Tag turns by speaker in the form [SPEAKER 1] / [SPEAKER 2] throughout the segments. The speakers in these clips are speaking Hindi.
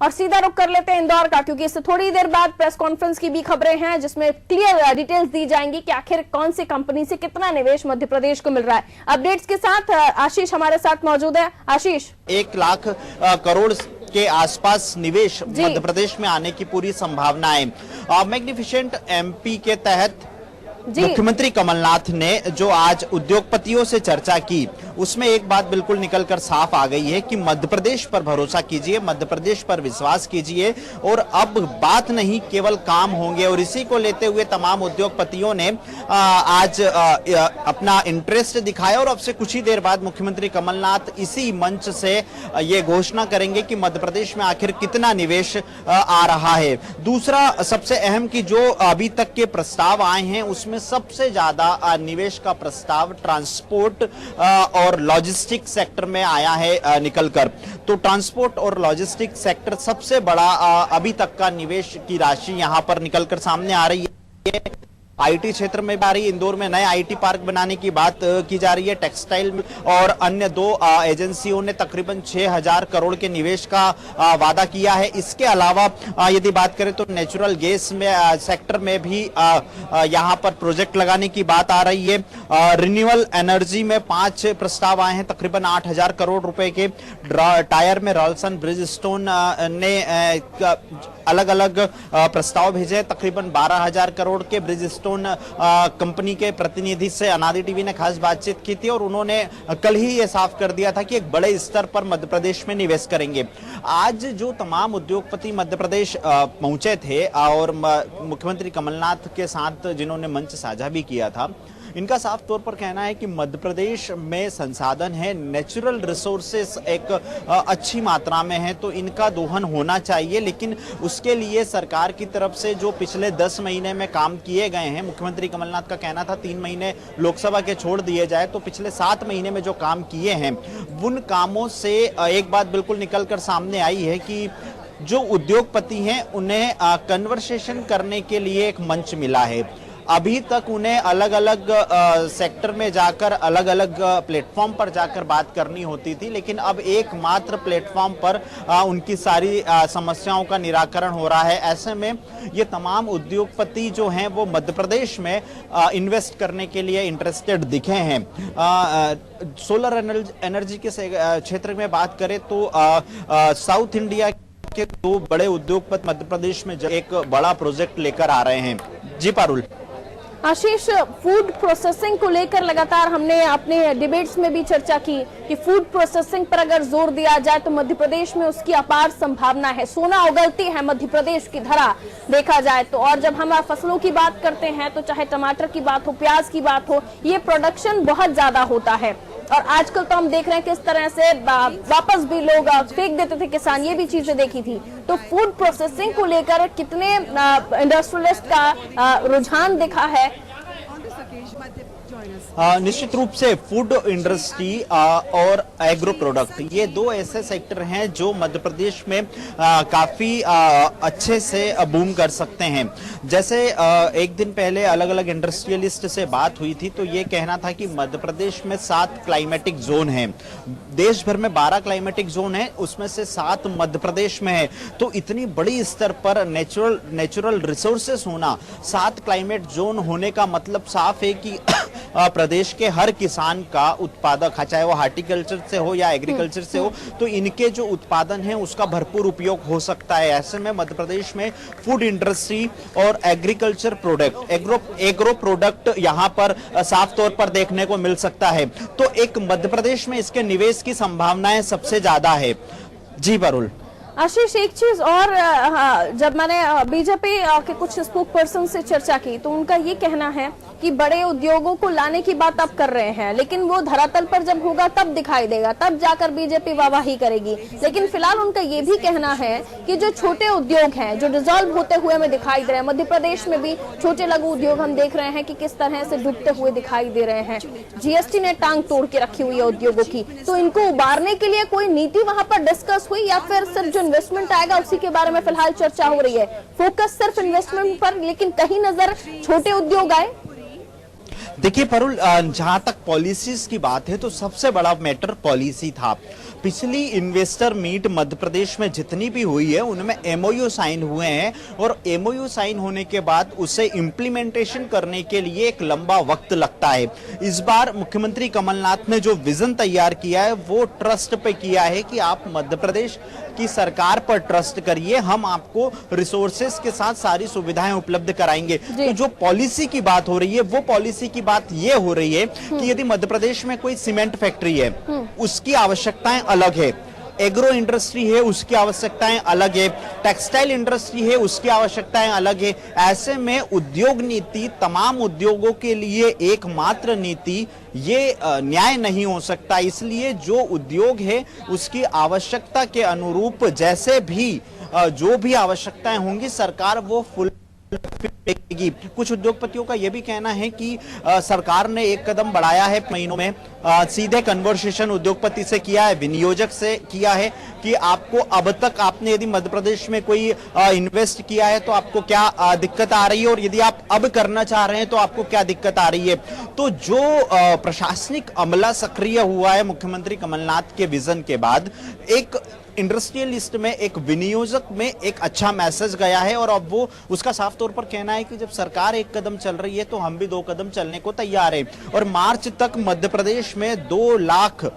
[SPEAKER 1] और सीधा रुख कर लेते हैं इंदौर का, क्योंकि इससे थोड़ी देर बाद प्रेस कॉन्फ्रेंस की भी खबरें हैं जिसमें क्लियर डिटेल्स दी जाएंगी कि आखिर कौन सी कंपनी से कितना निवेश मध्य प्रदेश को मिल रहा है। अपडेट्स के साथ आशीष हमारे साथ मौजूद है। आशीष,
[SPEAKER 2] 1 लाख करोड़ के आसपास निवेश मध्य प्रदेश में आने की पूरी संभावना है। मैग्निफिसेंट एमपी के तहत मुख्यमंत्री कमलनाथ ने जो आज उद्योगपतियों से चर्चा की, उसमें एक बात बिल्कुल निकलकर साफ आ गई है कि मध्य प्रदेश पर भरोसा कीजिए, मध्य प्रदेश पर विश्वास कीजिए और अब बात नहीं केवल काम होंगे। और इसी को लेते हुए तमाम उद्योगपतियों ने आज अपना इंटरेस्ट दिखाया और अब से कुछ ही देर बाद मुख्यमंत्री कमलनाथ इसी मंच से ये घोषणा करेंगे कि मध्य प्रदेश में आखिर कितना निवेश आ रहा है। दूसरा सबसे अहम कि जो अभी तक के प्रस्ताव आए हैं उसमें सबसे ज्यादा निवेश का प्रस्ताव ट्रांसपोर्ट और लॉजिस्टिक सेक्टर में आया है निकलकर। तो ट्रांसपोर्ट और लॉजिस्टिक सेक्टर सबसे बड़ा अभी तक का निवेश की राशि यहां पर निकलकर सामने आ रही है। आईटी क्षेत्र में आ रही है, इंदौर में नए आईटी पार्क बनाने की बात की जा रही है। टेक्सटाइल और अन्य 2 एजेंसियों ने तकरीबन 6000 करोड़ के निवेश का वादा किया है। इसके अलावा यदि बात करें तो नेचुरल गैस में सेक्टर में भी यहां पर प्रोजेक्ट लगाने की बात आ रही है। रिन्यूएबल एनर्जी में 5 प्रस्ताव आए हैं तकरीबन 8000 करोड़ रुपए के। टायर में रॉल्सन ब्रिजस्टोन ने अलग अलग प्रस्ताव भेजे, तकरीबन 12000 करोड़ के। ब्रिजस्टोन कंपनी के प्रतिनिधि से अनादि टीवी ने खास बातचीत की थी और उन्होंने कल ही ये साफ कर दिया था कि एक बड़े स्तर पर मध्य प्रदेश में निवेश करेंगे। आज जो तमाम उद्योगपति मध्य प्रदेश पहुंचे थे और मुख्यमंत्री कमलनाथ के साथ जिन्होंने मंच साझा भी किया था, इनका साफ तौर पर कहना है कि मध्य प्रदेश में संसाधन है, नेचुरल रिसोर्सेस एक अच्छी मात्रा में है, तो इनका दोहन होना चाहिए। लेकिन उसके लिए सरकार की तरफ से जो पिछले 10 महीने में काम किए गए हैं, मुख्यमंत्री कमलनाथ का कहना था 3 महीने लोकसभा के छोड़ दिए जाए, तो पिछले 7 महीने में जो काम किए हैं उन कामों से एक बात बिल्कुल निकलकर सामने आई है कि जो उद्योगपति हैं उन्हें कन्वर्सेशन करने के लिए एक मंच मिला है। अभी तक उन्हें अलग अलग सेक्टर में जाकर अलग अलग प्लेटफॉर्म पर जाकर बात करनी होती थी, लेकिन अब एकमात्र प्लेटफॉर्म पर उनकी सारी समस्याओं का निराकरण हो रहा है। ऐसे में ये तमाम उद्योगपति जो हैं वो मध्य प्रदेश में इन्वेस्ट करने के लिए इंटरेस्टेड दिखे हैं। सोलर एनर्जी के क्षेत्र में बात करें तो साउथ इंडिया के 2 बड़े उद्योगपति मध्य प्रदेश में एक बड़ा प्रोजेक्ट लेकर आ रहे हैं। जी पारुल।
[SPEAKER 1] आशीष, फूड प्रोसेसिंग को लेकर लगातार हमने अपने डिबेट्स में भी चर्चा की कि फूड प्रोसेसिंग पर अगर जोर दिया जाए तो मध्य प्रदेश में उसकी अपार संभावना है, सोना उगलती है मध्य प्रदेश की धरा देखा जाए तो। और जब हम फसलों की बात करते हैं तो चाहे टमाटर की बात हो, प्याज की बात हो, ये प्रोडक्शन बहुत ज्यादा होता है। और आजकल तो हम देख रहे हैं किस तरह से वापस भी लोग फेंक देते थे किसान, ये भी चीजें देखी थी। तो फूड प्रोसेसिंग को लेकर कितने इंडस्ट्रियलिस्ट का रुझान दिखा है?
[SPEAKER 2] निश्चित रूप से फूड इंडस्ट्री और एग्रो प्रोडक्ट, ये 2 ऐसे सेक्टर हैं जो मध्य प्रदेश में काफी अच्छे से बूम कर सकते हैं। जैसे एक दिन पहले अलग अलग इंडस्ट्रियलिस्ट से बात हुई थी तो ये कहना था कि मध्य प्रदेश में 7 क्लाइमेटिक जोन हैं, देश भर में 12 क्लाइमेटिक जोन है, उसमें से 7 मध्य प्रदेश में है। तो इतनी बड़ी स्तर पर नेचुरल रिसोर्सेस होना, 7 क्लाइमेट जोन होने का मतलब साफ है कि प्रदेश के हर किसान का उत्पादक, चाहे वो हार्टिकल्चर से हो या एग्रीकल्चर से हो, तो इनके जो उत्पादन है उसका भरपूर उपयोग हो सकता है। ऐसे में मध्य प्रदेश में फूड इंडस्ट्री और एग्रीकल्चर प्रोडक्ट, एग्रो प्रोडक्ट यहाँ पर साफ तौर पर देखने को मिल सकता है। तो एक मध्य प्रदेश में इसके निवेश की संभावनाएं सबसे ज्यादा है। जी पारुल।
[SPEAKER 1] आशीष, एक चीज और, जब मैंने बीजेपी के कुछ स्पोक पर्सन से चर्चा की तो उनका ये कहना है कि बड़े उद्योगों को लाने की बात अब कर रहे हैं, लेकिन वो धरातल पर जब होगा तब दिखाई देगा, तब जाकर बीजेपी वाहवाही करेगी। लेकिन फिलहाल उनका ये भी कहना है कि जो छोटे उद्योग हैं जो डिसॉल्व होते हुए हमें दिखाई दे रहे हैं, मध्य प्रदेश में भी छोटे लघु उद्योग हम देख रहे हैं कि किस तरह से डूबते हुए दिखाई दे रहे हैं। जीएसटी ने टांग तोड़ के रखी हुई है उद्योगों की, तो इनको उबारने के लिए कोई नीति वहां पर डिस्कस हुई या फिर सिर्फ जो इन्वेस्टमेंट आएगा उसी के बारे में फिलहाल चर्चा हो रही है? फोकस सिर्फ इन्वेस्टमेंट पर, लेकिन कहीं नजर छोटे उद्योग आए?
[SPEAKER 2] देखिए परुल, जहां तक पॉलिसीज की बात है तो सबसे बड़ा मैटर पॉलिसी था। पिछली इन्वेस्टर मीट मध्य प्रदेश में जितनी भी हुई है उनमें एमओयू साइन हुए हैं और एमओयू साइन होने के बाद उसे इम्प्लीमेंटेशन करने के लिए एक लंबा वक्त लगता है। इस बार मुख्यमंत्री कमलनाथ ने जो विजन तैयार किया है वो ट्रस्ट पे किया है कि आप मध्य प्रदेश की सरकार पर ट्रस्ट करिए, हम आपको रिसोर्सेस के साथ सारी सुविधाएं उपलब्ध कराएंगे। तो जो पॉलिसी की बात हो रही है वो पॉलिसी की बात ये हो रही है कि यदि मध्य प्रदेश में कोई सीमेंट फैक्ट्री है उसकी आवश्यकताएं अलग है, एग्रो इंडस्ट्री है उसकी आवश्यकताएं अलग है, टेक्सटाइल इंडस्ट्री है उसकी आवश्यकताएं अलग है। ऐसे में उद्योग नीति तमाम उद्योगों के लिए एकमात्र नीति ये न्याय नहीं हो सकता। इसलिए जो उद्योग है उसकी आवश्यकता के अनुरूप जैसे भी जो भी आवश्यकताएं होंगी सरकार वो फुल देगी। कुछ उद्योगपतियों का यह भी कहना है कि सरकार ने एक कदम बढ़ाया है महीनों में, सीधे कन्वर्सेशन उद्योगपति से किया है, विनियोजक से किया है कि आपको अब तक आपने यदि मध्य प्रदेश में कोई इन्वेस्ट किया है तो आपको क्या दिक्कत आ रही है और यदि आप अब करना चाह रहे हैं तो आपको क्या दिक्कत आ रही है। तो जो प्रशासनिक अमला सक्रिय हुआ है मुख्यमंत्री कमलनाथ के विजन के बाद, एक इंडस्ट्रियलिस्ट में, एक विनियोजक में एक अच्छा मैसेज गया है और अब वो उसका साफ तौर पर कहना है कि जब सरकार एक कदम चल रही है तो हम भी 2 कदम चलने को तैयार हैं। और मार्च तक मध्य प्रदेश में 2 लाख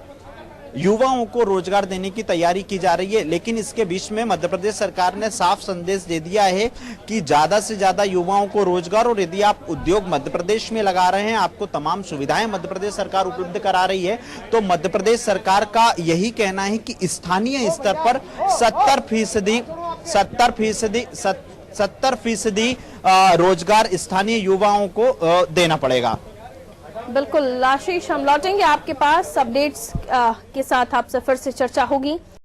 [SPEAKER 2] युवाओं को रोजगार देने की तैयारी की जा रही है। लेकिन इसके बीच में मध्य प्रदेश सरकार ने साफ संदेश दे दिया है कि ज्यादा से ज्यादा युवाओं को रोजगार, और यदि आप उद्योग मध्य प्रदेश में लगा रहे हैं, आपको तमाम सुविधाएं मध्य प्रदेश सरकार उपलब्ध करा रही है। तो मध्य प्रदेश सरकार का यही कहना है कि स्थानीय स्तर पर 70% रोजगार स्थानीय युवाओं को देना पड़ेगा।
[SPEAKER 1] बिल्कुल आशीष, हम लौटेंगे आपके पास अपडेट्स के साथ, आपसे फिर से चर्चा होगी।